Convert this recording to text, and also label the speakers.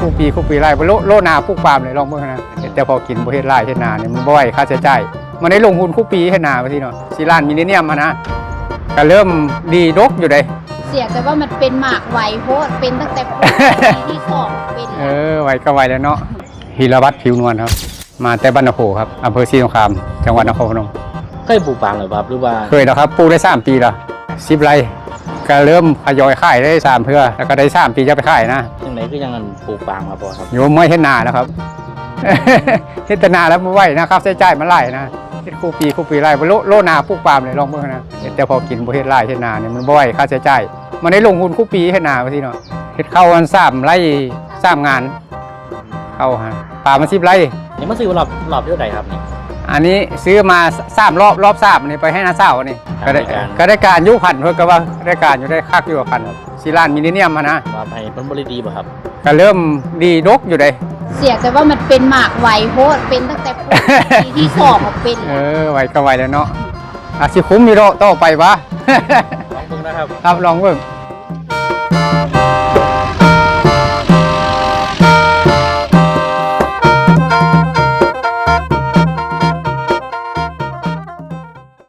Speaker 1: คู่ปีไร่โลนาปลูกปาล์มเลยลองเบิ่งนะแต่พอกินบ่เฮ็ดไร่เฮ็ดนาเนี่ยมันบ่ไหวค่าใช้จ่ายมันได้ลงทุนคู่ปีเฮ็ดนาว่าซี่เนาะสิล้านมิลเลนเนียมนะก็เริ่มดีดกอยู่เด้
Speaker 2: เสียแต่ว่ามันเป็นหมากไวโพดเป็นตั้งแต่ปีที่2เป็น
Speaker 1: ไวก็ไวแล้วเนาะฮีรวัตรผิวนวลครับมาแต่บ้านนาโพครับอำเภอศรีสงครามจังหวัดนครพนม
Speaker 3: เคยปลูกปาล์มหรือครับหรือว่า
Speaker 1: เคยแล้วครับปลูกได้3ปีแล้ว10ไร่ก็เริ่มทยอยขายได้3เทื่อแล้วก็ได้3ปีจะไปขายนะ
Speaker 3: จังไหนก็ยังปลูกปาล์มครับบ่ครับ
Speaker 1: โยมไม่เฮ็ดนาแล้วครับ เฮ็ดนาแล้วบ่ไหวนะครับใช้จ่ายมันหลายนะเฮ็ดคู่ปีไร่โลนาปลูกปาล์มเลยลองเบิ่งนะแต่พอกินบ่เฮ็ดไร่เฮ็ดนาเนี่ยมันบ่ไหวค่าใช้จ่ายมันได้ลงทุนคู่ปีเฮ็ดนาว่าซี่เนาะเฮ็ดเข้ากัน3ไร่3งานเข้าฮะป่ามัน10ไร่
Speaker 3: นี่มาซื้อรอบเท่าไหร่ครับนี่
Speaker 1: อันนี้ซื้อมา3รอบ3นี่ไปให้น้าสาวนี่ก็ได้การยุคันเพิ่นก็ว่าได้การอยู่ได้คักอยู่คันสิล้านมิลเลนเนียมนะ
Speaker 3: ว่าให้ผลผลิตดีบ่ครับ
Speaker 1: ก็เริ่มดีดกอยู่เด้
Speaker 2: เสียแต่ว่ามันเป็นหมากไวโพดเป็นตั้งแต่ปีที่2เป็น
Speaker 1: ไวก็ไวแล้วเนาะสิคุ้มมีโรต่อไปวะ
Speaker 3: ลองเบิ่งนะครับ
Speaker 1: ครับลองเบิ่ง